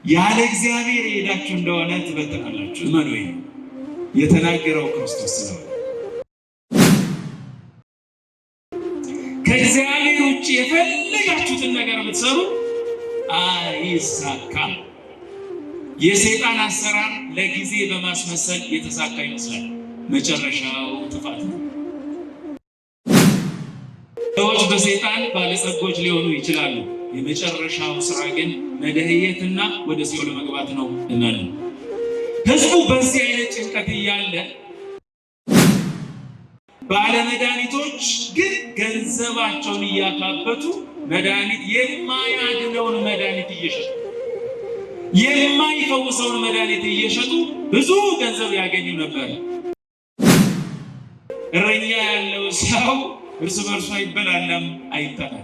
ያለ እግዚአብሔር የሄዳችሁ እንደሆነ ትበተናላችሁ። እመኑ፣ የተናገረው ክርስቶስ ነው። ከእግዚአብሔር ውጭ የፈለጋችሁትን ነገር ብትሰሩ አይሳካም። የሰይጣን አሰራር ለጊዜ በማስመሰል የተሳካ ይመስላል፣ መጨረሻው ጥፋት ነው። ሰዎች በሰይጣን ባለጸጎች ሊሆኑ ይችላሉ። የመጨረሻው ስራ ግን መደህየትና ወደ ሲኦል መግባት ነው። እመኑ። ህዝቡ በዚህ አይነት ጭንቀት እያለ ባለመድኃኒቶች ግን ገንዘባቸውን እያካበቱ መድኃኒት የማያድነውን መድኃኒት እየሸጡ የማይፈውሰውን መድኃኒት እየሸጡ ብዙ ገንዘብ ያገኙ ነበር። እረኛ ያለው ሰው እርስ በርሱ አይበላለም፣ አይጠላም።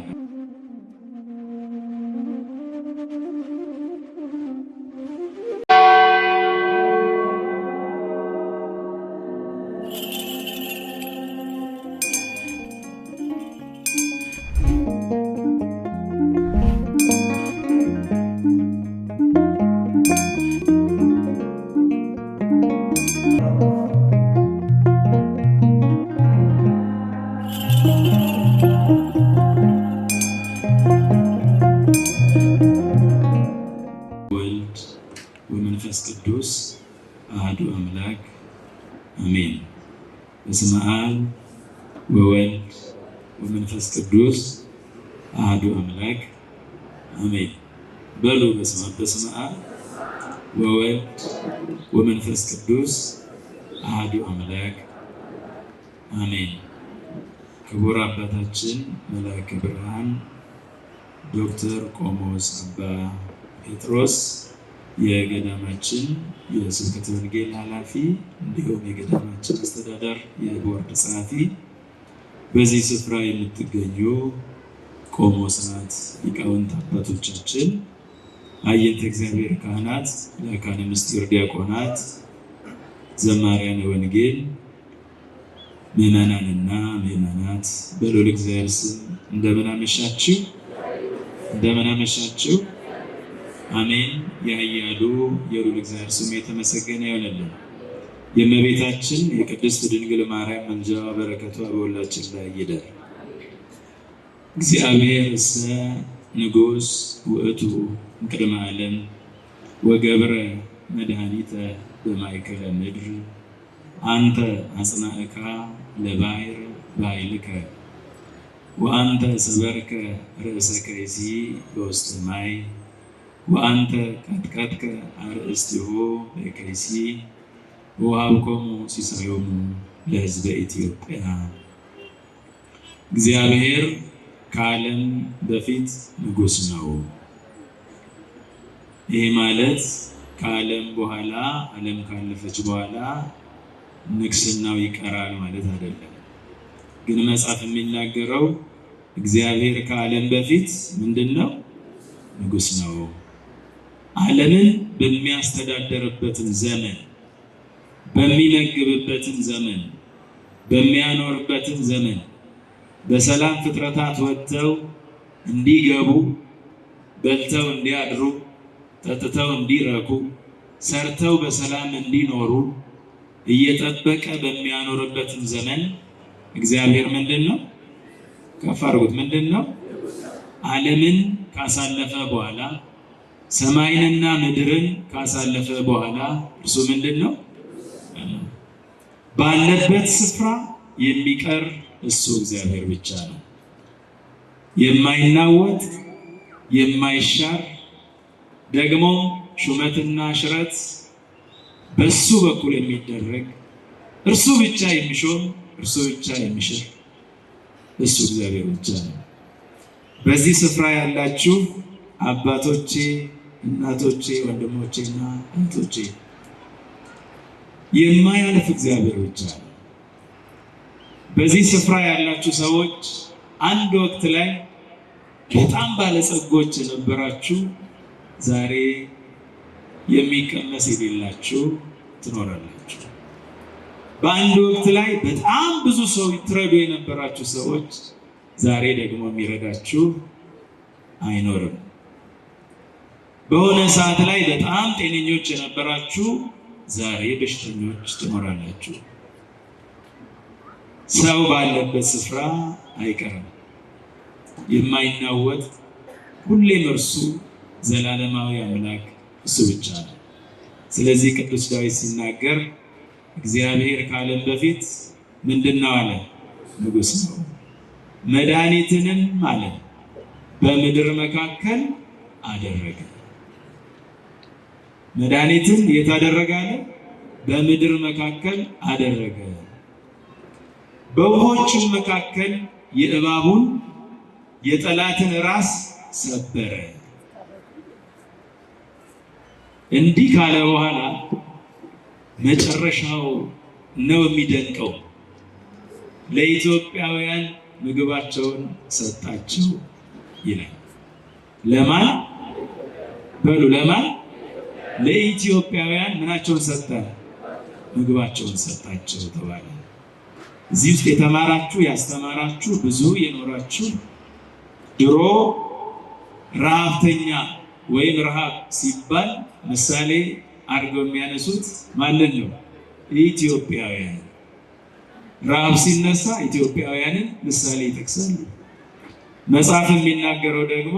ወመንፈስ ቅዱስ አሐዱ አምላክ አሜን። በስመ አብ ወወልድ ወመንፈስ ቅዱስ አሐዱ አምላክ አሜን። በሉ በስመ አብ ወወልድ ወመንፈስ ቅዱስ አሐዱ አምላክ አሜን። ክቡር አባታችን መልአከ ብርሃን ዶክተር ቆሞስ አባ ጴጥሮስ የገዳማችን የስብከተ ወንጌል ኃላፊ እንዲሁም የገዳማችን አስተዳደር የቦርድ ጸሐፊ፣ በዚህ ስፍራ የምትገኙ ቆሞሳት፣ ሊቃውንት አባቶቻችን፣ አየንተ እግዚአብሔር ካህናት፣ ሊቃነ ምስጢር ዲያቆናት፣ ዘማሪያነ ወንጌል፣ ምዕመናንና ምዕመናት በልዑል እግዚአብሔር ስም እንደምን አመሻችሁ? እንደምን አመሻችሁ? አሜን። የኃያሉ የልዑል እግዚአብሔር ስም የተመሰገነ ይሁንልን። የእመቤታችን የቅድስት ድንግል ማርያም ምልጃዋ በረከቷ በሁላችን ላይ ይደር። እግዚአብሔር እሰ ንጉሥ ውእቱ እምቅድመ ዓለም ወገብረ መድኃኒተ በማእከለ ምድር አንተ አጽናዕካ ለባሕር በኃይልከ ወአንተ ሰበርከ ርእሰ ከይሲ በውስተ ማይ ወአንተ ቀጥቀጥከ አርእስቲሁ ለከይሲ ወሀብኮሙ ሲሳዮሙ ለሕዝበ ኢትዮጵያ። እግዚአብሔር ከዓለም በፊት ንጉሥ ነው። ይህ ማለት ከዓለም በኋላ ዓለም ካለፈች በኋላ ንግስናው ይቀራል ማለት አይደለም። ግን መጽሐፍ የሚናገረው እግዚአብሔር ከዓለም በፊት ምንድነው? ንጉሥ ነው። ዓለምን በሚያስተዳደርበትን ዘመን፣ በሚመግብበትን ዘመን፣ በሚያኖርበትን ዘመን በሰላም ፍጥረታት ወጥተው እንዲገቡ፣ በልተው እንዲያድሩ፣ ጠጥተው እንዲረኩ፣ ሰርተው በሰላም እንዲኖሩ እየጠበቀ በሚያኖርበትን ዘመን እግዚአብሔር ምንድነው? ከፍ አድርጉት። ምንድነው? ዓለምን ካሳለፈ በኋላ ሰማይንና ምድርን ካሳለፈ በኋላ እርሱ ምንድነው? ባለበት ስፍራ የሚቀር እሱ እግዚአብሔር ብቻ ነው። የማይናወጥ የማይሻር ደግሞ ሹመትና ሽረት በሱ በኩል የሚደረግ እርሱ ብቻ የሚሾም እርሱ ብቻ የሚሽር እሱ እግዚአብሔር ብቻ ነው። በዚህ ስፍራ ያላችሁ አባቶቼ፣ እናቶቼ፣ ወንድሞቼና እህቶቼ የማያልፍ እግዚአብሔር ብቻ ነው። በዚህ ስፍራ ያላችሁ ሰዎች አንድ ወቅት ላይ በጣም ባለጸጎች የነበራችሁ ዛሬ የሚቀመስ የሌላችሁ ትኖራላችሁ። በአንድ ወቅት ላይ በጣም ብዙ ሰው ትረዱ የነበራችሁ ሰዎች ዛሬ ደግሞ የሚረዳችሁ አይኖርም። በሆነ ሰዓት ላይ በጣም ጤነኞች የነበራችሁ ዛሬ በሽተኞች ትኖራላችሁ። ሰው ባለበት ስፍራ አይቀርም። የማይናወጥ ሁሌም እርሱ ዘላለማዊ አምላክ እሱ ብቻ ነው። ስለዚህ ቅዱስ ዳዊት ሲናገር እግዚአብሔር ከዓለም በፊት ምንድነው አለ? ንጉሥ ነው። መድኃኒትንም አለ በምድር መካከል አደረገ። መድኃኒትን የት አደረገ አለ? በምድር መካከል አደረገ። በውኆችም መካከል የእባቡን የጠላትን ራስ ሰበረ። እንዲህ ካለ በኋላ መጨረሻው ነው የሚደንቀው። ለኢትዮጵያውያን ምግባቸውን ሰጣቸው ይላል። ለማን በሉ? ለማን? ለኢትዮጵያውያን ምናቸውን ሰጠ? ምግባቸውን ሰጣቸው ተባለ። እዚህ ውስጥ የተማራችሁ ያስተማራችሁ ብዙ የኖራችሁ ድሮ ረሃብተኛ ወይም ረሃብ ሲባል ምሳሌ አድርገው የሚያነሱት ማንን ነው? ኢትዮጵያውያን። ረሃብ ሲነሳ ኢትዮጵያውያንን ምሳሌ ይጠቅሳሉ። መጽሐፍ የሚናገረው ደግሞ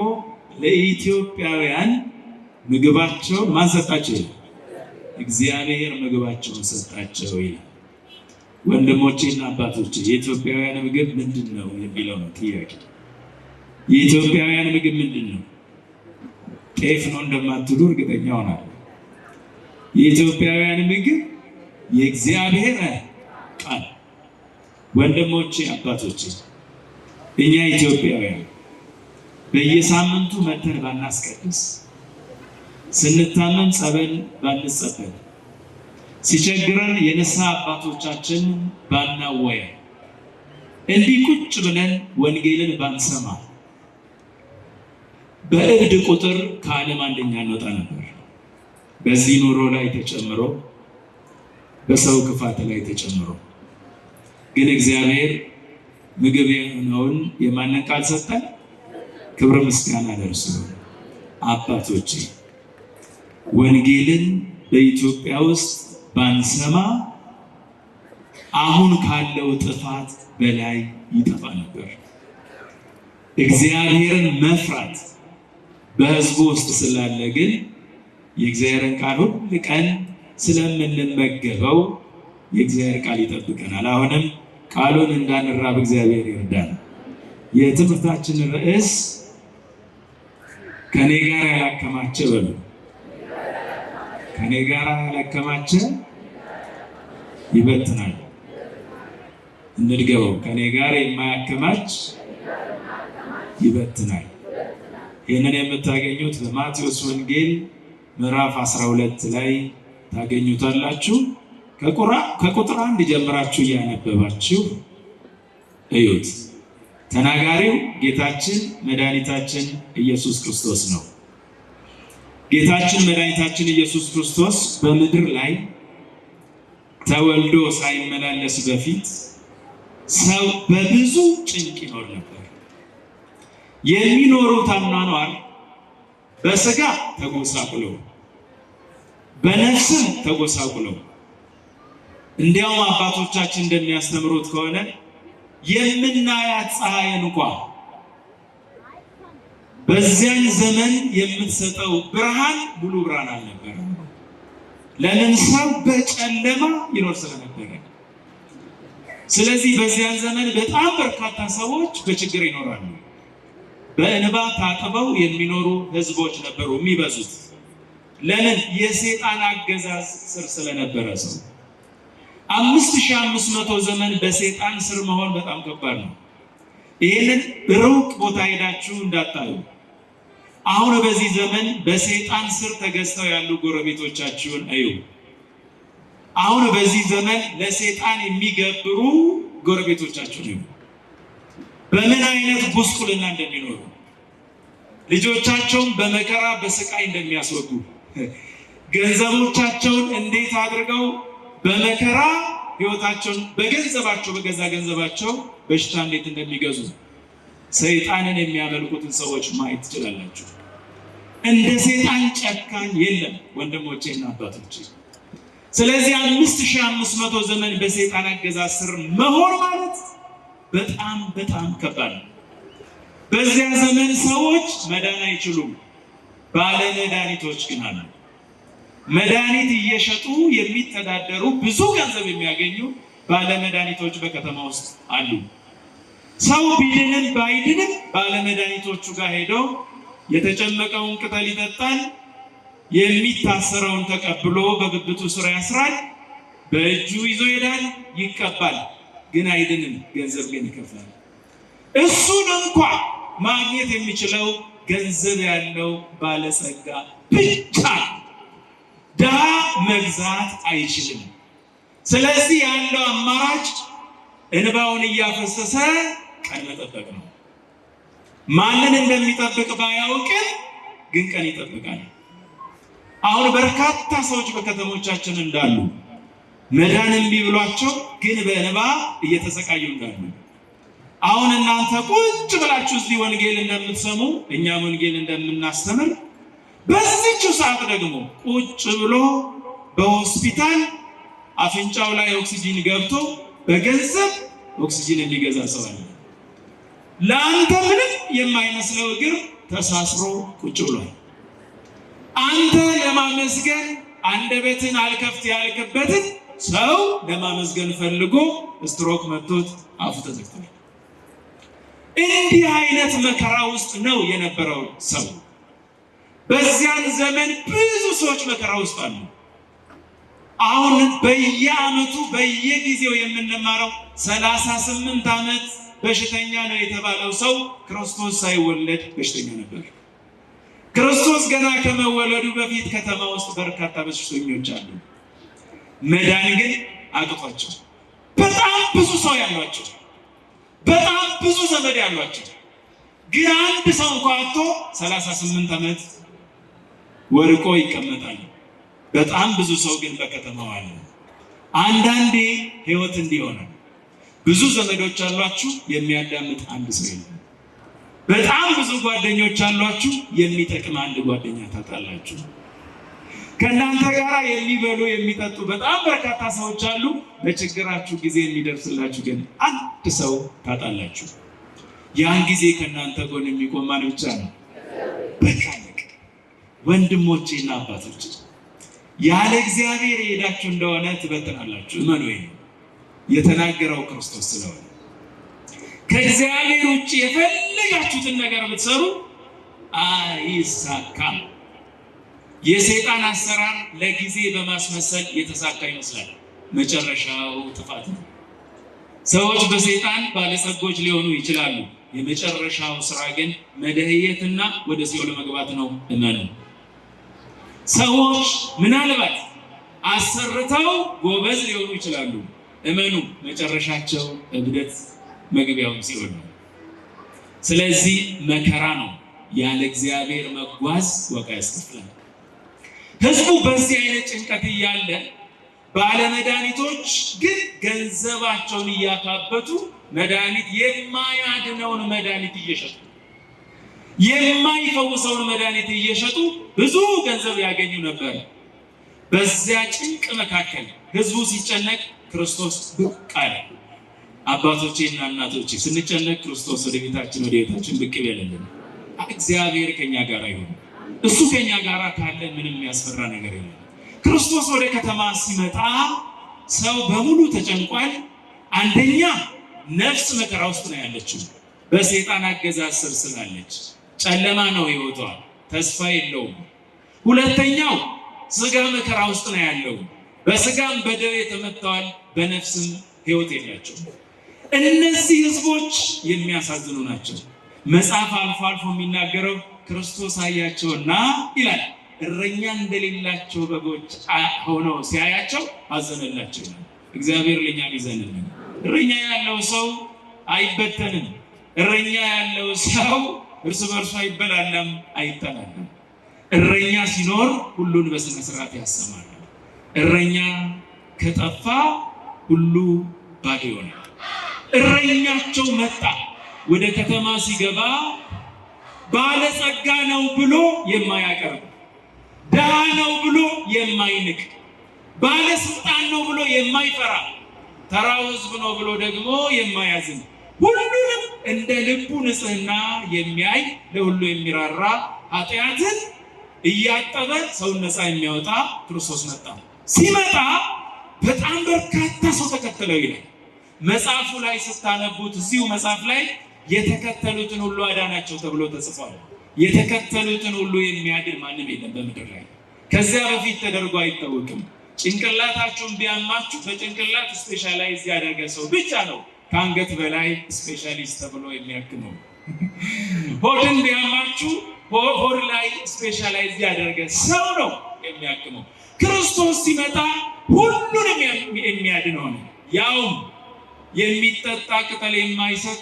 ለኢትዮጵያውያን ምግባቸውን ማን ሰጣቸው? እግዚአብሔር ምግባቸውን ሰጣቸው ይላል። ወንድሞቼና አባቶቼ የኢትዮጵያውያን ምግብ ምንድን ነው የሚለው ነው ጥያቄ። የኢትዮጵያውያን ምግብ ምንድን ነው? ጤፍ ነው እንደማትሉ እርግጠኛ ሆናለሁ። የኢትዮጵያውያን ምግብ የእግዚአብሔር ቃል። ወንድሞቼ አባቶቼ፣ እኛ ኢትዮጵያውያን በየሳምንቱ መተን ባናስቀድስ፣ ስንታመም ጸበል ባንጸበል፣ ሲቸግረን የንስሐ አባቶቻችን ባናወያ፣ እንዲህ ቁጭ ብለን ወንጌልን ባንሰማ በእብድ ቁጥር ከዓለም አንደኛ እንወጣ ነበር። በዚህ ኑሮ ላይ ተጨምሮ፣ በሰው ክፋት ላይ ተጨምሮ ግን እግዚአብሔር ምግብ የሆነውን የማንን ቃል ሰጠን? ክብረ ምስጋና ለእርሱ። አባቶቼ ወንጌልን በኢትዮጵያ ውስጥ ባንሰማ አሁን ካለው ጥፋት በላይ ይጠፋ ነበር። እግዚአብሔርን መፍራት በሕዝቡ ውስጥ ስላለ ግን የእግዚአብሔርን ቃል ሁል ቀን ስለምንመገበው የእግዚአብሔር ቃል ይጠብቀናል። አሁንም ቃሉን እንዳንራብ እግዚአብሔር ይርዳል። የትምህርታችን ርዕስ ከኔ ጋር ያላከማቸ በሉ። ከኔ ጋር ያላከማቸ ይበትናል። እንድገበው። ከኔ ጋር የማያከማች ይበትናል። ይህንን የምታገኙት በማቴዎስ ወንጌል ምዕራፍ 12 ላይ ታገኙታላችሁ። ከቁጥር 1 ጀምራችሁ እያነበባችሁ እዩት። ተናጋሪው ጌታችን መድኃኒታችን ኢየሱስ ክርስቶስ ነው። ጌታችን መድኃኒታችን ኢየሱስ ክርስቶስ በምድር ላይ ተወልዶ ሳይመላለስ በፊት ሰው በብዙ ጭንቅ ይኖር ነበር። የሚኖሩት አኗኗር በስጋ ተጎሳቁለው በነፍስም ተጎሳቁለው፣ እንዲያውም አባቶቻችን እንደሚያስተምሩት ከሆነ የምናያት ፀሐይ እንኳን በዚያን ዘመን የምትሰጠው ብርሃን ሙሉ ብርሃን አልነበረም። ለምን? ሰው በጨለማ ይኖር ስለነበረ። ስለዚህ በዚያን ዘመን በጣም በርካታ ሰዎች በችግር ይኖራሉ። በእንባ ታጥበው የሚኖሩ ህዝቦች ነበሩ የሚበዙት። ለምን? የሰይጣን አገዛዝ ስር ስለነበረ ሰው 5500 ዘመን በሰይጣን ስር መሆን በጣም ከባድ ነው። ይህንን ሩቅ ቦታ ሄዳችሁ እንዳታዩ። አሁን በዚህ ዘመን በሰይጣን ስር ተገዝተው ያሉ ጎረቤቶቻችሁን እዩ። አሁን በዚህ ዘመን ለሰይጣን የሚገብሩ ጎረቤቶቻችሁን እዩ። በምን አይነት ጉስቁልና እንደሚኖሩ፣ ልጆቻቸውን በመከራ በስቃይ እንደሚያስወጉ፣ ገንዘቦቻቸውን እንዴት አድርገው በመከራ ህይወታቸውን በገንዘባቸው በገዛ ገንዘባቸው በሽታ እንዴት እንደሚገዙ ሰይጣንን የሚያመልኩትን ሰዎች ማየት ትችላላችሁ። እንደ ሰይጣን ጨካኝ የለም ወንድሞቼና አባቶቼ። ስለዚህ 5500 ዘመን በሰይጣን አገዛዝ ስር መሆን ማለት በጣም በጣም ከባድ ነው። በዚያ ዘመን ሰዎች መዳን አይችሉም። ባለ መድኃኒቶች ግን አሉ። መድኃኒት እየሸጡ የሚተዳደሩ ብዙ ገንዘብ የሚያገኙ ባለ መድኃኒቶች በከተማ ውስጥ አሉ። ሰው ቢድንም ባይድንም ባለ መድኃኒቶቹ ጋር ሄደው የተጨመቀውን ቅጠል ይጠጣል፣ የሚታሰረውን ተቀብሎ በብብቱ ስር ያስራል፣ በእጁ ይዞ ይሄዳል፣ ይቀባል። ግን አይድንም፣ ገንዘብ ግን ይከፍላል። እሱን እንኳን ማግኘት የሚችለው ገንዘብ ያለው ባለጸጋ ብቻ፣ ድሃ መግዛት አይችልም። ስለዚህ ያለው አማራጭ እንባውን እያፈሰሰ ቀን መጠበቅ ነው። ማንን እንደሚጠብቅ ባያውቅም ግን ቀን ይጠብቃል። አሁን በርካታ ሰዎች በከተሞቻችን እንዳሉ መዳን እምቢ ብሏቸው ግን በእንባ እየተሰቃዩ እንዳሉ፣ አሁን እናንተ ቁጭ ብላችሁ እዚህ ወንጌል እንደምትሰሙ እኛም ወንጌል እንደምናስተምር በዚህችው ሰዓት ደግሞ ቁጭ ብሎ በሆስፒታል አፍንጫው ላይ ኦክሲጂን ገብቶ በገንዘብ ኦክሲጂን የሚገዛ ሰው አለ። ለአንተ ምንም የማይመስለው እግር ተሳስሮ ቁጭ ብሏል። አንተ ለማመስገን አንደበትን አልከፍት ያልክበትን ሰው ለማመስገን ፈልጎ ስትሮክ መጥቶት አፉ ተዘግቷል። እንዲህ አይነት መከራ ውስጥ ነው የነበረው ሰው። በዚያን ዘመን ብዙ ሰዎች መከራ ውስጥ አሉ። አሁን በየዓመቱ በየጊዜው የምንማረው 38 ዓመት በሽተኛ ነው የተባለው ሰው ክርስቶስ ሳይወለድ በሽተኛ ነበር። ክርስቶስ ገና ከመወለዱ በፊት ከተማ ውስጥ በርካታ በሽተኞች አሉ። መዳን ግን አቅቷቸው በጣም ብዙ ሰው ያሏቸው፣ በጣም ብዙ ዘመድ ያሏቸው ግን አንድ ሰው እንኳን አጥቶ 38 ዓመት ወርቆ ይቀመጣል። በጣም ብዙ ሰው ግን በከተማው አለ። አንዳንዴ ህይወት እንዲሆነ ብዙ ዘመዶች አሏችሁ፣ የሚያዳምጥ አንድ ሰው የለም። በጣም ብዙ ጓደኞች አሏችሁ፣ የሚጠቅም አንድ ጓደኛ ታጣላችሁ። ከእናንተ ጋር የሚበሉ የሚጠጡ በጣም በርካታ ሰዎች አሉ፣ በችግራችሁ ጊዜ የሚደርስላችሁ ግን አንድ ሰው ታጣላችሁ። ያን ጊዜ ከእናንተ ጎን የሚቆም ማን ብቻ ነው? በቃ ወንድሞቼና አባቶቼ፣ ያለ እግዚአብሔር የሄዳችሁ እንደሆነ ትበትናላችሁ። እመኑ፣ የተናገረው ክርስቶስ ስለሆነ። ከእግዚአብሔር ውጭ የፈለጋችሁትን ነገር ብትሰሩ አይሳካም። የሰይጣን አሰራር ለጊዜ በማስመሰል የተሳካ ይመስላል፣ መጨረሻው ጥፋት ነው። ሰዎች በሰይጣን ባለጸጎች ሊሆኑ ይችላሉ። የመጨረሻው ስራ ግን መደህየትና ወደ ሲኦል መግባት ነው። እመኑ። ሰዎች ምናልባት አሰርተው ጎበዝ ሊሆኑ ይችላሉ። እመኑ፣ መጨረሻቸው እብደት፣ መግቢያውን ሲኦል ነው። ስለዚህ መከራ ነው። ያለ እግዚአብሔር መጓዝ ዋጋ ያስከፍላል። ህዝቡ በዚህ አይነት ጭንቀት እያለ ባለመድኃኒቶች ግን ገንዘባቸውን እያካበቱ መድኃኒት የማያድነውን መድኃኒት እየሸጡ የማይፈውሰውን መድኃኒት እየሸጡ ብዙ ገንዘብ ያገኙ ነበር። በዚያ ጭንቅ መካከል ህዝቡ ሲጨነቅ ክርስቶስ ብቅ አለ። አባቶቼና እናቶቼ ስንጨነቅ ክርስቶስ ወደ ቤታችን ወደ ቤታችን ብቅ ይበልልን። እግዚአብሔር ከኛ ጋር ይሁን። እሱ ከኛ ጋር ካለ ምንም የሚያስፈራ ነገር የለም። ክርስቶስ ወደ ከተማ ሲመጣ ሰው በሙሉ ተጨንቋል። አንደኛ ነፍስ መከራ ውስጥ ነው ያለችው፣ በሰይጣን አገዛዝ ስር ስላለች ጨለማ ነው ህይወቷ፣ ተስፋ የለውም። ሁለተኛው ስጋ መከራ ውስጥ ነው ያለው፣ በስጋም በደዌ ተመትተዋል፣ በነፍስም ህይወት የላቸው። እነዚህ ህዝቦች የሚያሳዝኑ ናቸው። መጽሐፍ አልፎ አልፎ የሚናገረው ክርስቶስ አያቸውና ይላል እረኛ እንደሌላቸው በጎች ሆነው ሲያያቸው አዘነላቸው ይላል። እግዚአብሔር ለኛ ይዘንልን። እረኛ ያለው ሰው አይበተንም። እረኛ ያለው ሰው እርስ በርሱ አይበላለም፣ አይጠላለም። እረኛ ሲኖር ሁሉን በስነ ስርዓት ያሰማል። እረኛ ከጠፋ ሁሉ ባዶ ይሆናል። እረኛቸው መጣ። ወደ ከተማ ሲገባ ባለጸጋ ነው ብሎ የማያቀርብ፣ ድሃ ነው ብሎ የማይንቅ፣ ባለስልጣን ነው ብሎ የማይፈራ፣ ተራው ሕዝብ ነው ብሎ ደግሞ የማያዝን፣ ሁሉንም እንደ ልቡ ንጽሕና የሚያይ፣ ለሁሉ የሚራራ፣ ኃጢአትን እያጠበ ሰውን ነፃ የሚያወጣ ክርስቶስ መጣ። ሲመጣ በጣም በርካታ ሰው ተከተለው ይላል። መጽሐፉ ላይ ስታነቡት እዚሁ መጽሐፍ ላይ የተከተሉትን ሁሉ አዳናቸው ተብሎ ተጽፏል። የተከተሉትን ሁሉ የሚያድን ማንም የለም በምድር ላይ። ከዚያ በፊት ተደርጎ አይታወቅም። ጭንቅላታችሁን ቢያማችሁ በጭንቅላት ስፔሻላይዝ ያደረገ ሰው ብቻ ነው ከአንገት በላይ ስፔሻሊስት ተብሎ የሚያክመው። ሆድን ቢያማችሁ ሆድ ላይ ስፔሻላይዝ ያደረገ ሰው ነው የሚያክመው። ክርስቶስ ሲመጣ ሁሉንም የሚያድን ሆነ። ያውም የሚጠጣ ቅጠል የማይሰጥ፣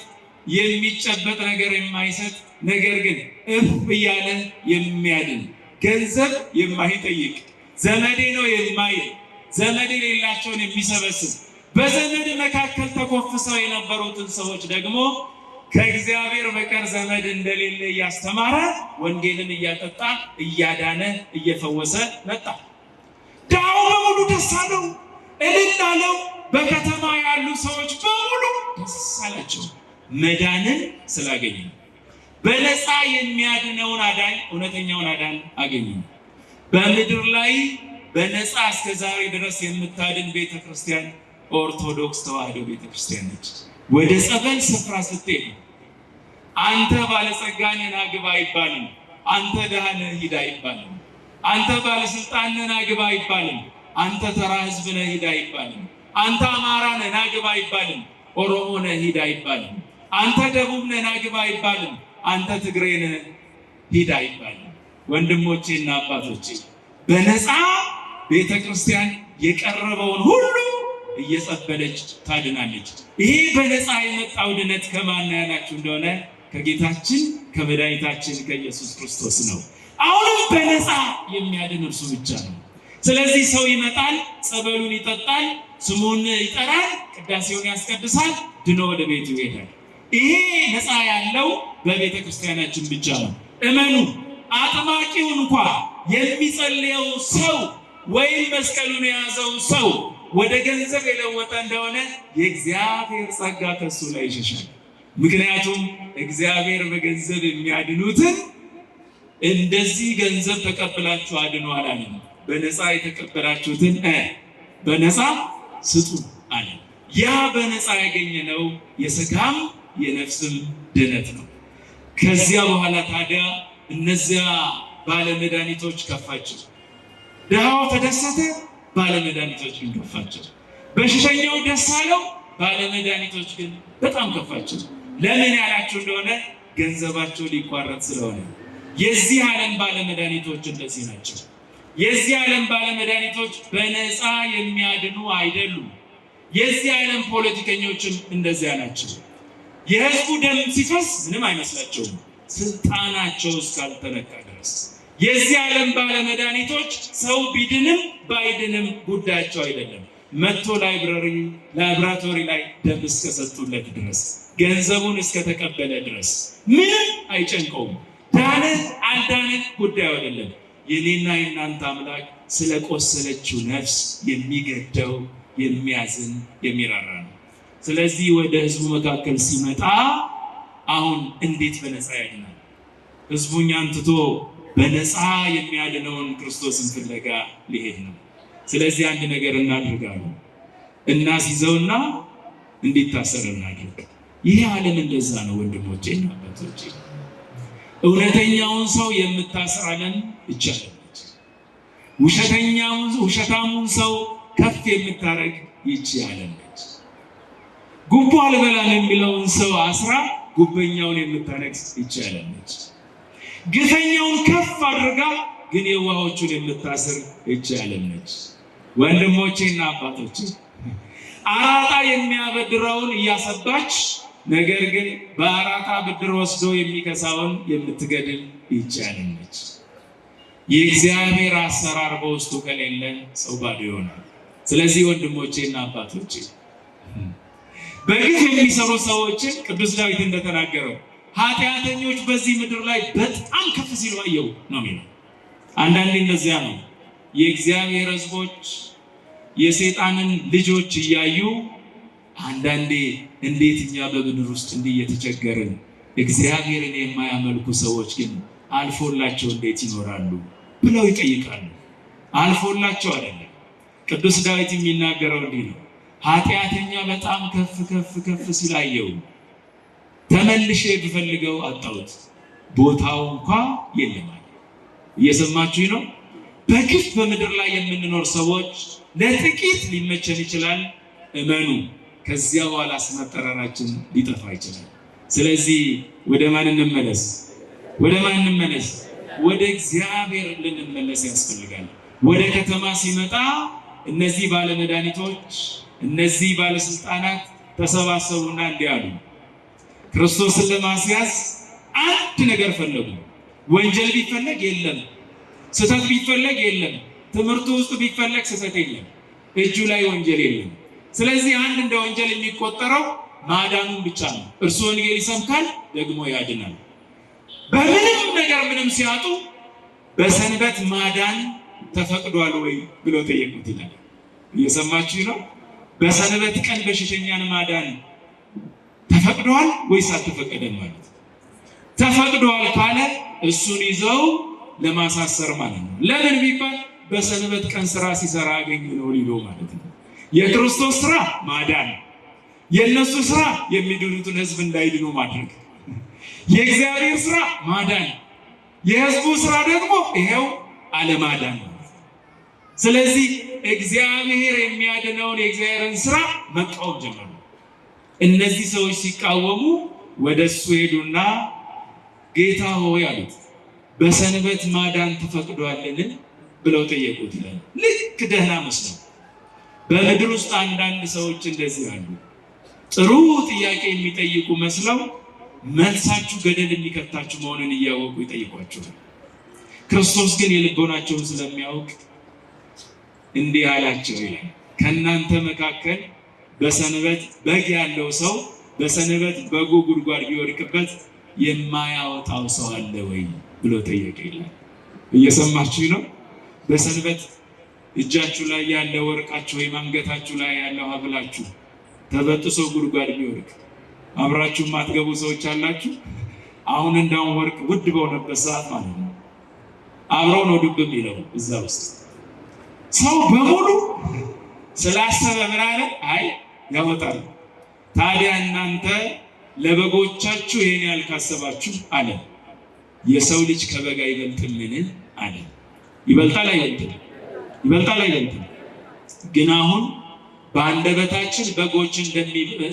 የሚጨበጥ ነገር የማይሰጥ፣ ነገር ግን እፍ እያለ የሚያድን፣ ገንዘብ የማይጠይቅ፣ ዘመዴ ነው የማይል፣ ዘመድ የሌላቸውን የሚሰበስብ፣ በዘመድ መካከል ተኮፍሰው የነበሩትን ሰዎች ደግሞ ከእግዚአብሔር በቀር ዘመድ እንደሌለ እያስተማረ ወንጌልን እያጠጣ እያዳነ እየፈወሰ መጣ። ዳው በሙሉ ደስ አለው፣ እልል አለው። በከተማ ያሉ ሰዎች በሙሉ ደስ አላቸው፣ መዳንን ስላገኙ። በነፃ የሚያድነውን አዳኝ፣ እውነተኛውን አዳኝ አገኙ። በምድር ላይ በነፃ እስከ ዛሬ ድረስ የምታድን ቤተክርስቲያን ኦርቶዶክስ ተዋሕዶ ቤተክርስቲያን ነች። ወደ ጸበል ስፍራ ስትሄድ አንተ ባለጸጋ ነህ ና ግባ አይባልም። አንተ ድሃ ነህ ሂድ አይባልም። አንተ ባለስልጣን ነህ ና ግባ አይባልም። አንተ ተራ ሕዝብ ነህ ሂድ አይባልም። አንተ አማራ ነህ ና ግባ አይባልም። ኦሮሞ ነህ ሂድ አይባልም። አንተ ደቡብ ነህ ና ግባ አይባልም። አንተ ትግሬ ነህ ሂድ አይባልም። ወንድሞቼና አባቶቼ በነፃ ቤተክርስቲያን የቀረበውን ሁሉ እየጸበለች ታድናለች። ይሄ በነፃ የመጣው ድነት ከማን ያላችሁ እንደሆነ ከጌታችን ከመድኃኒታችን ከኢየሱስ ክርስቶስ ነው። አሁንም በነፃ የሚያድን እርሱ ብቻ ነው። ስለዚህ ሰው ይመጣል፣ ጸበሉን ይጠጣል፣ ስሙን ይጠራል፣ ቅዳሴውን ያስቀድሳል፣ ድኖ ወደ ቤቱ ይሄዳል። ይሄ ነፃ ያለው በቤተ ክርስቲያናችን ብቻ ነው። እመኑ። አጥማቂው እንኳ የሚጸልየው ሰው ወይም መስቀሉን የያዘው ሰው ወደ ገንዘብ የለወጠ እንደሆነ የእግዚአብሔር ጸጋ ከሱ ላይ ይሸሻል። ምክንያቱም እግዚአብሔር በገንዘብ የሚያድኑትን እንደዚህ ገንዘብ ተቀብላችሁ አድኑ አላለም። በነፃ የተቀበላችሁትን በነፃ ስጡ አለ። ያ በነፃ ያገኘነው የሥጋም የነፍስም ድነት ነው። ከዚያ በኋላ ታዲያ እነዚያ ባለመድኃኒቶች ከፋቸው። ድሃው ተደሰተ፣ ባለመድኃኒቶች ግን ከፋቸው። በሽተኛው ደስ አለው፣ ባለመድኃኒቶች ግን በጣም ከፋቸው። ለምን ያላችሁ እንደሆነ ገንዘባቸው ሊቋረጥ ስለሆነ። የዚህ ዓለም ባለመድኃኒቶች እንደዚህ ናቸው። የዚህ ዓለም ባለመድኃኒቶች በነፃ የሚያድኑ አይደሉም። የዚህ ዓለም ፖለቲከኞችም እንደዚያ ናቸው። የሕዝቡ ደም ሲፈስ ምንም አይመስላቸውም፣ ስልጣናቸው እስካልተነካ ድረስ። የዚህ ዓለም ባለመድኃኒቶች ሰው ቢድንም ባይድንም ጉዳያቸው አይደለም። መጥቶ ላብራቶሪ ላይ ደም እስከሰጡለት ድረስ፣ ገንዘቡን እስከተቀበለ ድረስ ምንም አይጨንቀውም። ዳነ አልዳነ ጉዳዩ አይደለም። የኔና የእናንተ አምላክ ስለቆሰለችው ነፍስ የሚገደው የሚያዝን የሚራራ ነው። ስለዚህ ወደ ሕዝቡ መካከል ሲመጣ አሁን እንዴት በነፃ ያድናል? ሕዝቡ እኛን ትቶ በነፃ የሚያድነውን ክርስቶስን ፍለጋ ሊሄድ ነው። ስለዚህ አንድ ነገር እናድርጋለን። እናስይዘውና እንዲታሰር እናድርግ። ይህ ዓለም እንደዛ ነው ወንድሞቼና አባቶቼ። እውነተኛውን ሰው የምታስር ዓለም ብቻ ነች። ውሸታሙን ሰው ከፍ የምታረግ ይቺ ዓለም ነች። ጉቦ አልበላም የሚለውን ሰው አስራ ጉበኛውን የምታነግስ ይቺ ዓለም ነች። ግፈኛውን ከፍ አድርጋ ግን የዋሆቹን የምታስር ይቺ ዓለም ነች። ወንድሞቼና አባቶቼ አራጣ የሚያበድረውን እያሰባች ነገር ግን በአራጣ ብድር ወስዶ የሚከሳውን የምትገድል ይቺ ዓለም ነች። የእግዚአብሔር አሰራር በውስጡ ከሌለ ሰው ባዶ ይሆናል። ስለዚህ ወንድሞቼና አባቶቼ በግፍ የሚሰሩ ሰዎችን ቅዱስ ዳዊት እንደተናገረው ኃጢአተኞች በዚህ ምድር ላይ በጣም ከፍ ሲሉ አየሁ ነው የሚለው። አንዳንዴ እንደዚያ ነው። የእግዚአብሔር ሕዝቦች የሰይጣንን ልጆች እያዩ አንዳንዴ እንዴት እኛ በምድር ውስጥ እንዲህ እየተቸገርን እግዚአብሔርን የማያመልኩ ሰዎች ግን አልፎላቸው እንዴት ይኖራሉ ብለው ይጠይቃሉ። አልፎላቸው አይደለም። ቅዱስ ዳዊት የሚናገረው እንዲህ ነው። ኃጢአተኛ በጣም ከፍ ከፍ ከፍ ሲል አየሁ፣ ተመልሼ ብፈልገው አጣሁት፣ ቦታው እንኳ የለም አለ። እየሰማችሁኝ ነው? በግፍ በምድር ላይ የምንኖር ሰዎች ለጥቂት ሊመቸን ይችላል። እመኑ፣ ከዚያ በኋላ መጠራራችን ሊጠፋ ይችላል። ስለዚህ ወደ ማን እንመለስ? ወደ ማን እንመለስ? ወደ እግዚአብሔር ልንመለስ ያስፈልጋል። ወደ ከተማ ሲመጣ እነዚህ ባለመድኃኒቶች፣ እነዚህ ባለስልጣናት ተሰባሰቡና እንዲህ አሉ። ክርስቶስን ለማስያዝ አንድ ነገር ፈለጉ። ወንጀል ቢፈለግ የለም፣ ስህተት ቢፈለግ የለም፣ ትምህርቱ ውስጥ ቢፈለግ ስህተት የለም፣ እጁ ላይ ወንጀል የለም። ስለዚህ አንድ እንደ ወንጀል የሚቆጠረው ማዳኑን ብቻ ነው። እርሱ ወንጌል ይሰብካል፣ ደግሞ ያድናል። በምንም ነገር ምንም ሲያጡ በሰንበት ማዳን ተፈቅዷል ወይ ብለው ጠየቁት ይላል። እየሰማችሁ ነው? በሰንበት ቀን በሽተኛን ማዳን ተፈቅዷል ወይስ አልተፈቀደም ማለት? ተፈቅዷል ካለ እሱን ይዘው ለማሳሰር ማለት ነው። ለምን ቢባል በሰንበት ቀን ስራ ሲሰራ አገኙ ነው ሊሉ ማለት ነው። የክርስቶስ ስራ ማዳን፣ የእነሱ ስራ የሚድኑትን ህዝብ እንዳይድኑ ማድረግ። የእግዚአብሔር ስራ ማዳን፣ የህዝቡ ስራ ደግሞ ይሄው አለማዳን ነው። ስለዚህ እግዚአብሔር የሚያድነውን የእግዚአብሔርን ስራ መቃወም ጀመሩ። እነዚህ ሰዎች ሲቃወሙ ወደ እሱ ሄዱና ጌታ ሆይ አሉት፣ በሰንበት ማዳን ተፈቅዷልን ብለው ጠየቁት ይላል። ልክ ደህና መስለው። በምድር ውስጥ አንዳንድ ሰዎች እንደዚህ አሉ። ጥሩ ጥያቄ የሚጠይቁ መስለው መልሳችሁ ገደል የሚከታችሁ መሆኑን እያወቁ ይጠይቋቸዋል። ክርስቶስ ግን የልቦናቸውን ስለሚያውቅ እንዲህ አላቸው ይላል፣ ከእናንተ መካከል በሰንበት በግ ያለው ሰው በሰንበት በጉ ጉድጓድ ቢወድቅበት የማያወጣው ሰው አለ ወይ ብሎ ጠየቀ ይላል። እየሰማችሁ ነው? በሰንበት እጃችሁ ላይ ያለ ወርቃችሁ ወይም አንገታችሁ ላይ ያለው ሀብላችሁ ተበጥሶ ጉድጓድ ቢወድቅ አብራችሁ ማትገቡ ሰዎች አላችሁ። አሁን እንዳውም ወርቅ ውድ በሆነበት ሰዓት ማለት ነው አብረው ነው ዱብ የሚለው እዛ ውስጥ ሰው በሙሉ ስላሰበ ምን አለ? አይ ያወጣል። ታዲያ እናንተ ለበጎቻችሁ ይሄን ያልካሰባችሁ አለ፣ የሰው ልጅ ከበግ አይበልጥምን አለ። ይበልጣል አይበልጥም? ይበልጣል አይበልጥም? ግን አሁን በአንደበታችን በጎች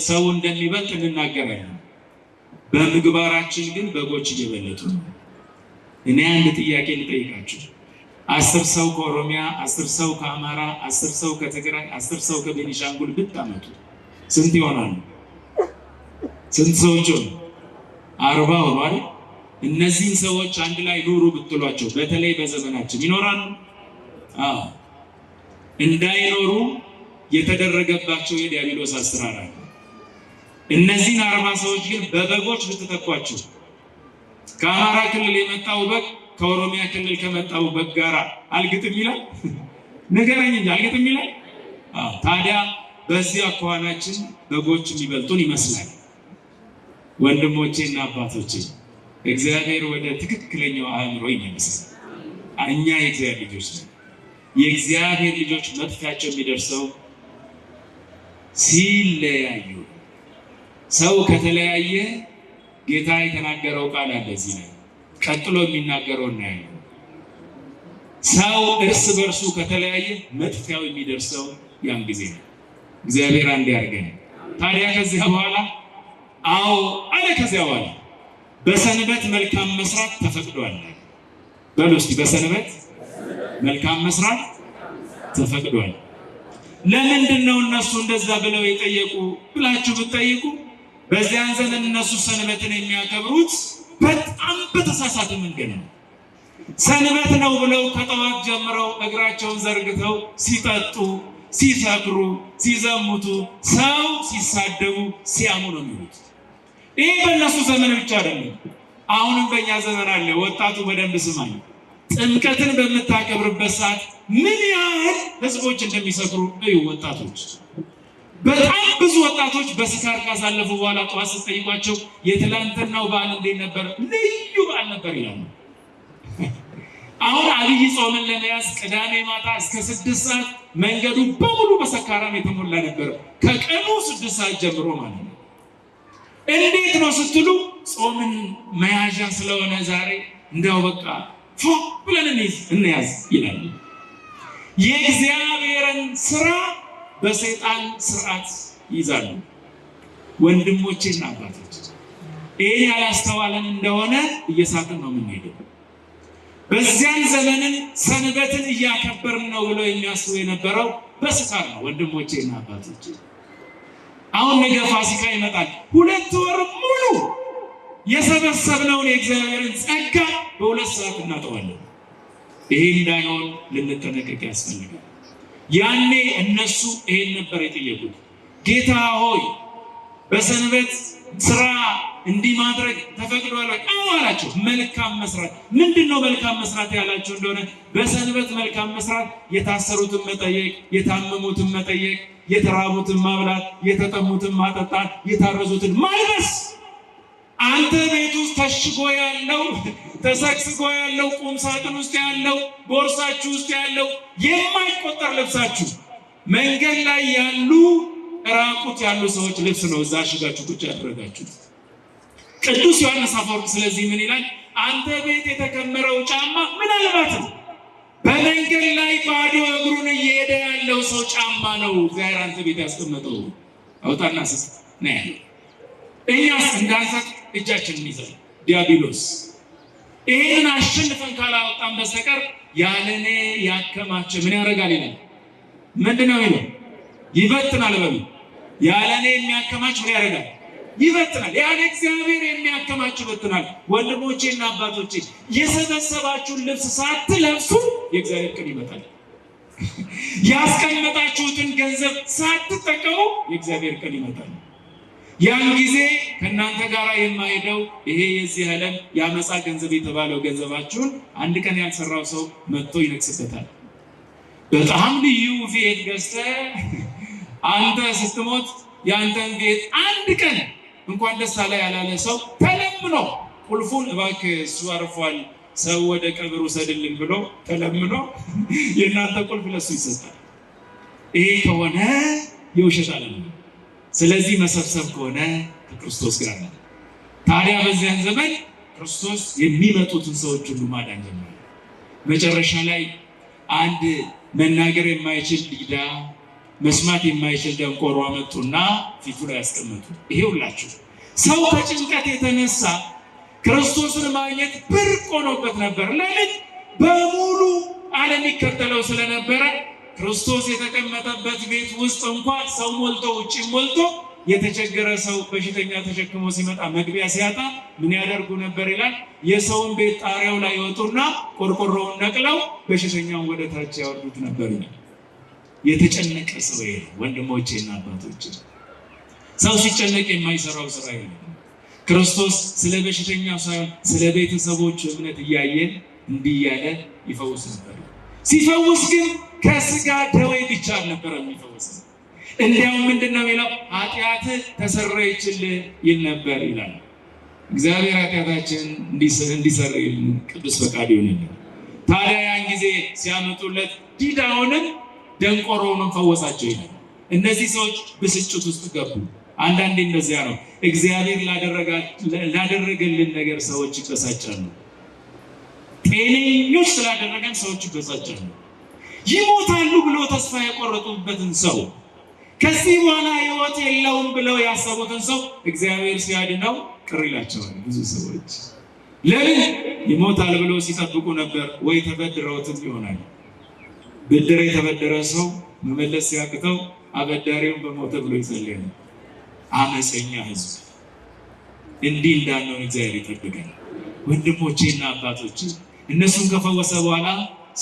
ሰው እንደሚበልጥ እንናገራለን፣ በምግባራችን ግን በጎች እየበለጡ ነው። እኔ አንድ ጥያቄ ልጠይቃችሁ። 10 ሰው ከኦሮሚያ፣ 10 ሰው ከአማራ፣ 10 ሰው ከትግራይ፣ 10 ሰው ከቤኒሻንጉል ብታመጡ ስንት ይሆናሉ? ስንት ሰዎች ሆኑ? 40 ሆኗል። እነዚህን ሰዎች አንድ ላይ ኑሩ ብትሏቸው በተለይ በዘመናችን ይኖራሉ? አዎ። እንዳይኖሩ የተደረገባቸው የዲያብሎስ አሰራር አለ። እነዚህን 40 ሰዎች ግን በበጎች ብትተኳቸው ከአማራ ክልል የመጣው በግ ከኦሮሚያ ክልል ከመጣው በግ ጋር አልግጥም ይላል? ንገረኝ እንጂ አልግጥም ይላል? ታዲያ በዚህ አኳኋናችን በጎች የሚበልጡን ይመስላል። ወንድሞቼና አባቶቼ እግዚአብሔር ወደ ትክክለኛው አእምሮ ይመልሰን። እኛ የእግዚአብሔር ልጆች ነን። የእግዚአብሔር ልጆች መጥፊያቸው የሚደርሰው ሲለያዩ። ሰው ከተለያየ ጌታ የተናገረው ቃል አለ እዚህ ላይ ቀጥሎ የሚናገረው እናያለን። ሰው እርስ በርሱ ከተለያየ መጥፊያው የሚደርሰው ያን ጊዜ ነው። እግዚአብሔር አንድ ያርገን። ታዲያ ከዚያ በኋላ አዎ አለ። ከዚያ በኋላ በሰንበት መልካም መስራት ተፈቅዷል። በሉ እስቲ በሰንበት መልካም መስራት ተፈቅዷል። ለምንድን ነው እነሱ እንደዛ ብለው የጠየቁ ብላችሁ ብትጠይቁ፣ በዚያን ዘመን እነሱ ሰንበትን የሚያከብሩት በጣም በተሳሳተ መንገድ ነው። ሰንበት ነው ብለው ከጠዋት ጀምረው እግራቸውን ዘርግተው ሲጠጡ፣ ሲሰክሩ፣ ሲዘሙቱ፣ ሰው ሲሳደቡ፣ ሲያሙ ነው የሚሉት። ይሄ በእነሱ ዘመን ብቻ አይደለም፣ አሁንም በእኛ ዘመን አለ። ወጣቱ በደንብ ስማኝ። ጥምቀትን በምታከብርበት ሰዓት ምን ያህል ህዝቦች እንደሚሰክሩ እዩ። ወጣቶች በጣም ብዙ ወጣቶች በስካር ካሳለፉ በኋላ ጠዋት ስትጠይቋቸው የትላንትናው በዓል እንዴት ነበር? ልዩ በዓል ነበር ይላሉ። አሁን አብይ ጾምን ለመያዝ ቅዳሜ ማታ እስከ 6 ሰዓት መንገዱ በሙሉ በሰካራም የተሞላ ነበር። ከቀኑ 6 ሰዓት ጀምሮ ማለት ነው። እንዴት ነው ስትሉ ጾምን መያዣ ስለሆነ ዛሬ እንደው በቃ ፎ ብለን እንያዝ ይላሉ። የእግዚአብሔርን ስራ በሰይጣን ስርዓት ይዛሉ። ወንድሞቼና አባቶች ይሄን ያላስተዋለን እንደሆነ እየሳትን ነው የምንሄደው። በዚያን ዘመንን ሰንበትን እያከበርን ነው ብለው የሚያስቡ የነበረው በስካር ነው። ወንድሞቼና አባቶች አሁን ነገ ፋሲካ ይመጣል። 2 ወር ሙሉ የሰበሰብነውን የእግዚአብሔርን ጸጋ በ2 ሰዓት እናጠዋለን። ይሄ እንዳይሆን ልንጠነቀቅ ያስፈልጋል። ያኔ እነሱ ይሄን ነበር የጠየቁት። ጌታ ሆይ በሰንበት ስራ እንዲህ ማድረግ ተፈቅዷል ወይ? አዎ አላቸው። መልካም መስራት ምንድነው? መልካም መስራት ያላቸው እንደሆነ በሰንበት መልካም መስራት የታሰሩትን መጠየቅ፣ የታመሙትን መጠየቅ፣ የተራቡትን ማብላት፣ የተጠሙትን ማጠጣት፣ የታረዙትን ማልበስ። አንተ ቤት ውስጥ ተሽጎ ያለው ተሰክስጎ ያለው ቁም ሳጥን ውስጥ ያለው ቦርሳችሁ ውስጥ ያለው የማይቆጠር ልብሳችሁ መንገድ ላይ ያሉ ራቁት ያሉ ሰዎች ልብስ ነው እዛ አሽጋችሁ ቁጭ ያደረጋችሁት። ቅዱስ ዮሐንስ አፈወርቅ ስለዚህ ምን ይላል? አንተ ቤት የተከመረው ጫማ ምናልባት በመንገድ ላይ ባዶ እግሩን እየሄደ ያለው ሰው ጫማ ነው እግዚአብሔር አንተ ቤት ያስቀመጠው። አውጣና ስጥ ነው ያለው። እኛስ እንዳንሰጥ እጃችንን ይዘን ዲያብሎስ ይሄንን አሸንፈን ካላወጣን በስተቀር ያለኔ ያከማቸ ምን ያደርጋል ይላል። ምንድነው ይላል? ይበትናል። በሉ ያለኔ የሚያከማች ምን ያደርጋል? ይበትናል። ያለ እግዚአብሔር የሚያከማች ይበትናል። ወንድሞቼና አባቶቼ የሰበሰባችሁን ልብስ ሳትለብሱ የእግዚአብሔር ቀን ይመጣል። ያስቀመጣችሁትን ገንዘብ ሳትጠቀሙ የእግዚአብሔር ቀን ይመጣል። ያን ጊዜ ከእናንተ ጋር የማይሄደው ይሄ የዚህ ዓለም ያመፃ ገንዘብ የተባለው ገንዘባችሁን አንድ ቀን ያልሰራው ሰው መጥቶ ይነክስበታል። በጣም ልዩ ቤት ገዝተህ አንተ ስትሞት ያንተን ቤት አንድ ቀን እንኳን ደስ አለ ያላለ ሰው ተለምኖ ቁልፉን እባክህ እሱ አርፏል ሰው ወደ ቀብር ውሰድልን ብሎ ተለምኖ የእናንተ ቁልፍ ለሱ ይሰጣል። ይሄ ከሆነ የውሸት ዓለም ነው። ስለዚህ መሰብሰብ ከሆነ ከክርስቶስ ጋር ነው። ታዲያ በዚያን ዘመን ክርስቶስ የሚመጡትን ሰዎች ሁሉ ማዳን ጀመረ። መጨረሻ ላይ አንድ መናገር የማይችል ዲዳ መስማት የማይችል ደንቆሮ አመጡና ፊቱ ላይ ያስቀመጡ። ይሄውላችሁ ሰው ከጭንቀት የተነሳ ክርስቶስን ማግኘት ብርቅ ሆኖበት ነበር። ለምን? በሙሉ ዓለም ይከተለው ስለነበረ ክርስቶስ የተቀመጠበት ቤት ውስጥ እንኳን ሰው ሞልቶ ውጪ ሞልቶ የተቸገረ ሰው በሽተኛ ተሸክሞ ሲመጣ መግቢያ ሲያጣ ምን ያደርጉ ነበር ይላል? የሰውን ቤት ጣሪያው ላይ ይወጡና ቆርቆሮውን ነቅለው በሽተኛውን ወደ ታች ያወርዱት ነበር ይላል። የተጨነቀ ሰው ይሄ ወንድሞቼና አባቶቼ፣ ሰው ሲጨነቅ የማይሰራው ስራ የለም። ክርስቶስ ስለ በሽተኛው ሳይሆን ስለ ቤተሰቦቹ እምነት እያየን እንዲህ እያለ ይፈውስ ነበር። ሲፈውስ ግን ከስጋ ደዌ ብቻ ነበር የሚፈውስ። እንዲያውም ምንድነው የሚለው? ኃጢአትህ ተሰረየችልህ ይል ነበር ይላል። እግዚአብሔር ኃጢአታችን እንዲሰርይልን ቅዱስ ፈቃድ ይሁንልን። ታዲያ ያን ጊዜ ሲያመጡለት ዲዳውንም ደንቆሮውንም ፈወሳቸው ይላል። እነዚህ ሰዎች ብስጭት ውስጥ ገቡ። አንዳንዴ እንደዚያ ነው። እግዚአብሔር ላደረገልን ነገር ሰዎች ይበሳጫሉ። ጤነኞች ስላደረገን ሰዎች ይበሳጫሉ። ይሞታሉ ብለው ተስፋ የቆረጡበትን ሰው፣ ከዚህ በኋላ ሕይወት የለውም ብለው ያሰቡትን ሰው እግዚአብሔር ሲያድነው ቅር ይላቸዋል። ብዙ ሰዎች ለምን ይሞታል ብለው ሲጠብቁ ነበር? ወይ ተበድረውትም ይሆናል። ብድር የተበደረ ሰው መመለስ ሲያቅተው አበዳሪውን በሞተ ብሎ ይጸልያል። አመፀኛ ሕዝብ እንዲህ እንዳንሆን እግዚአብሔር ይጠብቀን። ወንድሞቼና አባቶቼ እነሱን ከፈወሰ በኋላ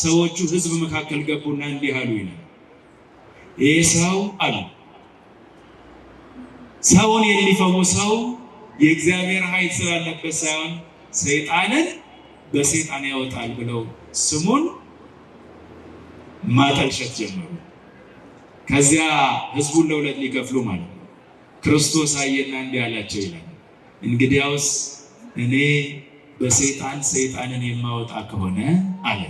ሰዎቹ ሕዝብ መካከል ገቡና እንዲህ አሉ ይላል። ይህ ሰው አሉ ሰውን የሚፈውሰው የእግዚአብሔር ኃይል ስላለበት ሳይሆን ሰይጣንን በሰይጣን ያወጣል ብለው ስሙን ማጠልሸት ጀመሩ። ከዚያ ህዝቡን ለሁለት ሊከፍሉ ማለት ነው። ክርስቶስ አየና እንዲህ አላቸው ይላል፣ እንግዲያውስ እኔ በሰይጣን ሰይጣንን የማወጣ ከሆነ አለ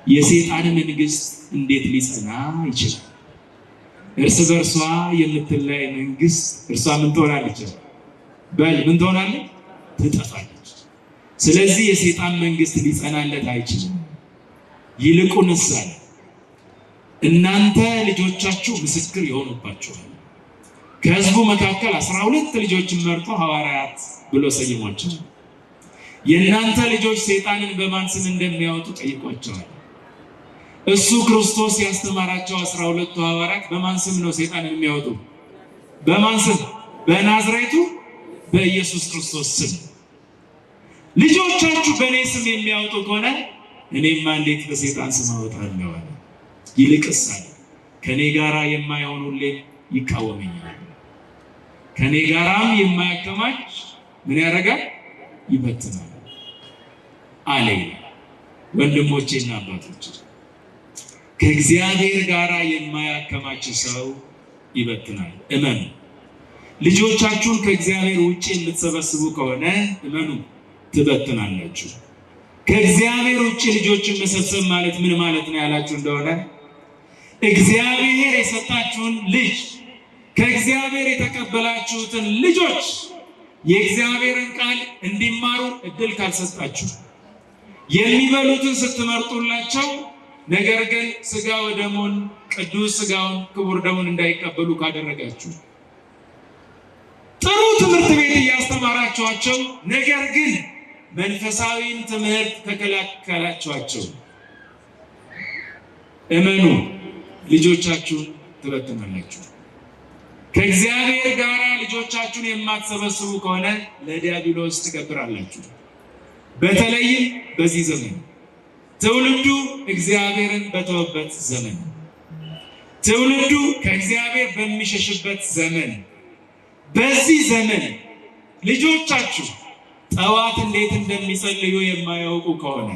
የሰይጣን መንግስት እንዴት ሊጸና ይችላል? እርስ በርሷ የምትለያይ መንግስት እርሷ ምን ትሆናለች? ምን ትሆናለች? ትጠፋለች። ስለዚህ የሰይጣን መንግስት ሊጸናለት አይችልም። ይልቁንስ አለ እናንተ ልጆቻችሁ ምስክር ይሆኑባችኋል። ከህዝቡ መካከል 12 ልጆችን መርጦ ሐዋርያት ብሎ ሰይሟቸው። የእናንተ ልጆች ሰይጣንን በማን ስም እንደሚያወጡ ጠይቋቸዋል። እሱ ክርስቶስ ያስተማራቸው 12 ሐዋርያት በማን ስም ነው ሰይጣንን የሚያወጡ? በማን ስም? በናዝሬቱ በኢየሱስ ክርስቶስ ስም። ልጆቻችሁ በእኔ ስም የሚያወጡ ከሆነ እኔማ እንዴት በሰይጣን ስም አወጣለሁ አለ። ይልቅስ አለ ከኔ ጋራ የማይሆን ሁሌ ይቃወመኛል፣ ከኔ ጋራም የማያከማች ምን ያደርጋል? ይበትናል አለ። ወንድሞቼና አባቶቼ ከእግዚአብሔር ጋራ የማያከማች ሰው ይበትናል። እመኑ። ልጆቻችሁን ከእግዚአብሔር ውጭ የምትሰበስቡ ከሆነ እመኑ ትበትናላችሁ። ከእግዚአብሔር ውጭ ልጆችን መሰብሰብ ማለት ምን ማለት ነው ያላችሁ እንደሆነ እግዚአብሔር የሰጣችሁን ልጅ ከእግዚአብሔር የተቀበላችሁትን ልጆች የእግዚአብሔርን ቃል እንዲማሩ እድል ካልሰጣችሁ፣ የሚበሉትን ስትመርጡላቸው፣ ነገር ግን ስጋ ወደሙን ቅዱስ ስጋውን ክቡር ደሙን እንዳይቀበሉ ካደረጋችሁ፣ ጥሩ ትምህርት ቤት እያስተማራችኋቸው ነገር ግን መንፈሳዊን ትምህርት ከከለከላችኋቸው፣ እመኑ ልጆቻችሁን ትበትናላችሁ። ከእግዚአብሔር ጋር ልጆቻችሁን የማትሰበስቡ ከሆነ ለዲያብሎስ ትገብራላችሁ። በተለይም በዚህ ዘመን ትውልዱ እግዚአብሔርን በተወበት ዘመን፣ ትውልዱ ከእግዚአብሔር በሚሸሽበት ዘመን፣ በዚህ ዘመን ልጆቻችሁ ጠዋት እንዴት እንደሚጸልዩ የማያውቁ ከሆነ፣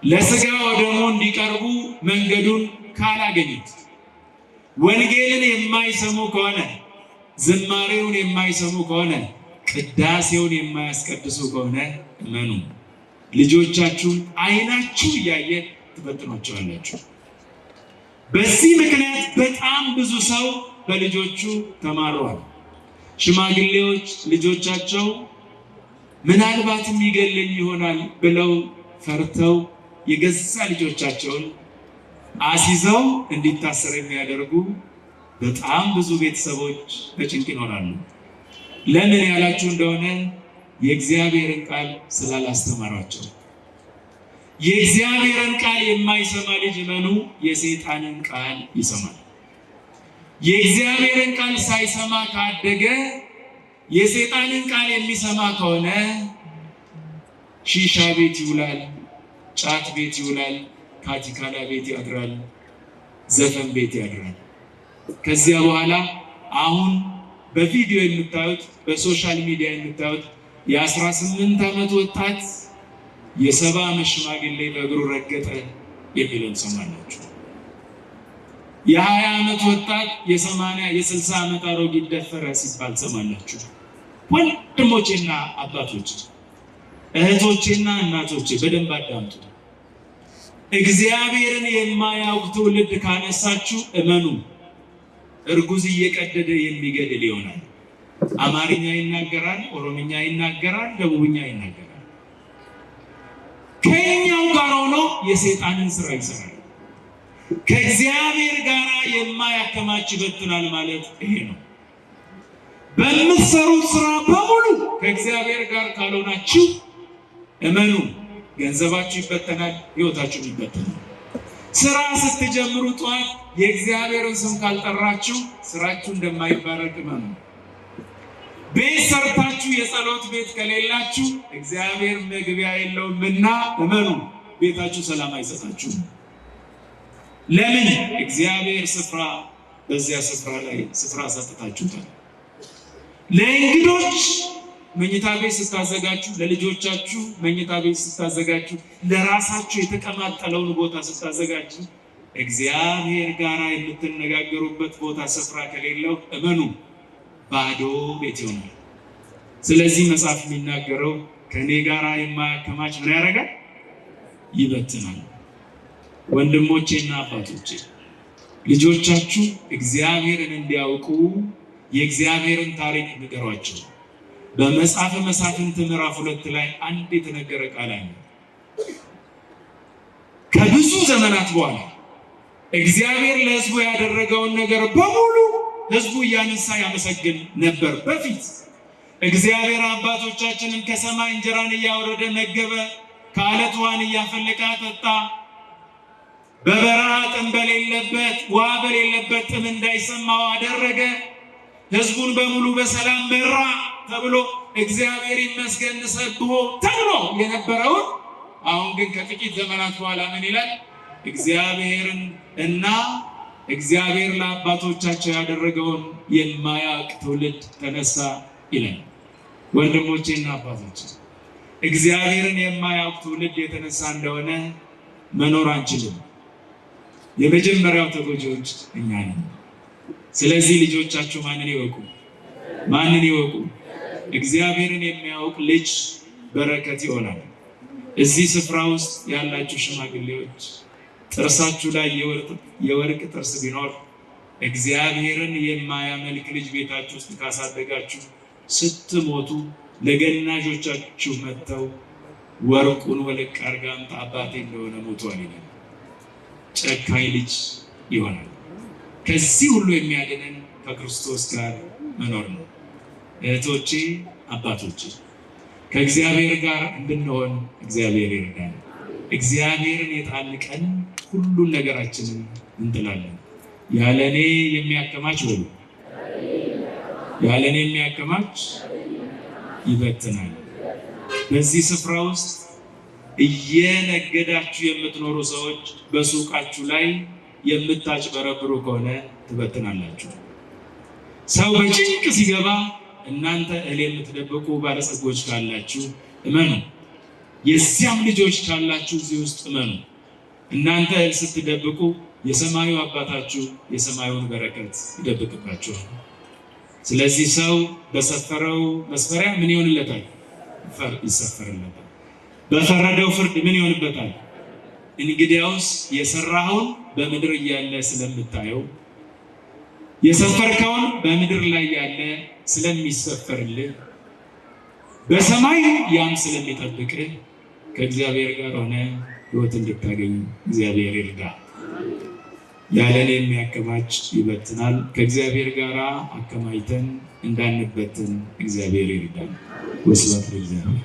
ለስጋ ወደሙ እንዲቀርቡ መንገዱን ካላገኙት፣ ወንጌልን የማይሰሙ ከሆነ፣ ዝማሬውን የማይሰሙ ከሆነ፣ ቅዳሴውን የማያስቀድሱ ከሆነ እመኑ ልጆቻችሁን ዓይናችሁ እያየ ትበትኗቸዋላችሁ። በዚህ ምክንያት በጣም ብዙ ሰው በልጆቹ ተማሯል። ሽማግሌዎች ልጆቻቸው ምናልባትም ይገለኝ ይሆናል ብለው ፈርተው የገዛ ልጆቻቸውን አሲዘው እንዲታሰር የሚያደርጉ በጣም ብዙ ቤተሰቦች በጭንቅ ይኖራሉ። ለምን ያላችሁ እንደሆነ የእግዚአብሔርን ቃል ስላላስተማሯቸው። የእግዚአብሔርን ቃል የማይሰማ ልጅ እመኑ የሰይጣንን ቃል ይሰማል። የእግዚአብሔርን ቃል ሳይሰማ ካደገ የሰይጣንን ቃል የሚሰማ ከሆነ ሺሻ ቤት ይውላል፣ ጫት ቤት ይውላል፣ ካቲካላ ቤት ያድራል፣ ዘፈን ቤት ያድራል። ከዚያ በኋላ አሁን በቪዲዮ የምታዩት በሶሻል ሚዲያ የምታዩት የ18 ዓመት ወጣት የ70 ዓመት ሽማግሌ በእግሩ ረገጠ የሚለውን ሰማላችሁ። የ20 ዓመት ወጣት የ80 የ60 ዓመት አሮጊት ደፈረ ሲባል ሰማላችሁ። ወንድሞቼና አባቶቼ፣ እህቶቼና እናቶቼ በደንብ አዳምጡ። እግዚአብሔርን የማያውቅ ትውልድ ካነሳችሁ እመኑ እርጉዝ እየቀደደ የሚገድል ይሆናል። አማርኛ ይናገራል፣ ኦሮምኛ ይናገራል፣ ደቡብኛ ይናገራል። ከኛው ጋር ሆኖ የሰይጣንን ስራ ይሰራል። ከእግዚአብሔር ጋር የማያከማች ይበትናል ማለት ይሄ ነው። በምትሰሩት ስራ በሙሉ ከእግዚአብሔር ጋር ካልሆናችሁ እመኑ ገንዘባችሁ ይበተናል፣ ህይወታችሁ ይበተናል። ስራ ስትጀምሩ ጠዋት የእግዚአብሔርን ስም ካልጠራችሁ ስራችሁ እንደማይባረክ እመኑ። ቤት ሰርታችሁ የጸሎት ቤት ከሌላችሁ እግዚአብሔር መግቢያ የለውምና እመኑ ቤታችሁ ሰላም አይሰጣችሁም። ለምን? እግዚአብሔር ስፍራ በዚያ ስፍራ ላይ ስፍራ ሰጥታችሁታል። ለእንግዶች መኝታ ቤት ስታዘጋጁ፣ ለልጆቻችሁ መኝታ ቤት ስታዘጋጁ፣ ለራሳችሁ የተቀማጠለውን ቦታ ስታዘጋጁ እግዚአብሔር ጋር የምትነጋገሩበት ቦታ ስፍራ ከሌለው እመኑ ባዶ ቤት ይሆናል። ስለዚህ መጽሐፍ የሚናገረው ከኔ ጋር የማያከማች ምን ያደርጋል? ይበትናል። ወንድሞቼና አባቶቼ ልጆቻችሁ እግዚአብሔርን እንዲያውቁ የእግዚአብሔርን ታሪክ ንገሯቸው። በመጽሐፈ መሳፍንት ምዕራፍ 2 ላይ አንድ የተነገረ ቃል አለ። ከብዙ ዘመናት በኋላ እግዚአብሔር ለሕዝቡ ያደረገውን ነገር በሙሉ ሕዝቡ እያነሳ ያመሰግን ነበር። በፊት እግዚአብሔር አባቶቻችንን ከሰማይ እንጀራን እያወረደ መገበ፣ ከዓለት ውሃን እያፈለቀ አጠጣ፣ በበረሃ ጥም በሌለበት ውሃ በሌለበት ጥም እንዳይሰማው አደረገ፣ ሕዝቡን በሙሉ በሰላም መራ ተብሎ እግዚአብሔር ይመስገን ሰብሖ ተብሎ የነበረውን አሁን ግን ከጥቂት ዘመናት በኋላ ምን ይላል? እግዚአብሔርን እና እግዚአብሔር ለአባቶቻቸው ያደረገውን የማያውቅ ትውልድ ተነሳ ይላል። ወንድሞቼና አባቶቼ እግዚአብሔርን የማያውቅ ትውልድ የተነሳ እንደሆነ መኖር አንችልም። የመጀመሪያው ተጎጂዎች እኛ ነን። ስለዚህ ልጆቻችሁ ማንን ይወቁ? ማንን ይወቁ? እግዚአብሔርን የሚያውቅ ልጅ በረከት ይሆናል። እዚህ ስፍራ ውስጥ ያላችሁ ሽማግሌዎች ጥርሳችሁ ላይ የወርቅ ጥርስ ቢኖር እግዚአብሔርን የማያመልክ ልጅ ቤታችሁ ውስጥ ካሳደጋችሁ ስትሞቱ ለገናዦቻችሁ መጥተው ወርቁን ወለቅ አድርጋ አምጣ አባቴ እንደሆነ ሞቷል ይላል። ጨካኝ ልጅ ይሆናል። ከዚህ ሁሉ የሚያድነን ከክርስቶስ ጋር መኖር ነው። እህቶቼ፣ አባቶቼ ከእግዚአብሔር ጋር እንድንሆን እግዚአብሔር ይርዳል። እግዚአብሔርን የጣልን ቀን ሁሉን ነገራችንን እንጥላለን። ያለኔ የሚያከማች በሉ፣ ያለኔ የሚያከማች ይበትናል። በዚህ ስፍራ ውስጥ እየነገዳችሁ የምትኖሩ ሰዎች በሱቃችሁ ላይ የምታጭበረብሩ ከሆነ ትበትናላችሁ። ሰው በጭንቅ ሲገባ እናንተ እህል የምትደብቁ ባለጸጎች ካላችሁ እመኑ፣ የዚያም ልጆች ካላችሁ እዚህ ውስጥ እመኑ። እናንተ እህል ስትደብቁ የሰማዩ አባታችሁ የሰማዩን በረከት ይደብቅባችኋል። ስለዚህ ሰው በሰፈረው መስፈሪያ ምን ይሆንለታል? ይሰፈርለታል። በፈረደው ፍርድ ምን ይሆንበታል? እንግዲያውስ የሰራኸውን በምድር እያለ ስለምታየው የሰፈርከውን በምድር ላይ ያለ ስለሚሰፈርልህ በሰማይ ያም ስለሚጠብቅህ ከእግዚአብሔር ጋር ሆነ ሕይወት እንድታገኝ እግዚአብሔር ይርዳ። ያለን የሚያከማች ይበትናል። ከእግዚአብሔር ጋር አከማይተን እንዳንበትን እግዚአብሔር ይርዳል። ወስብሐት ለእግዚአብሔር።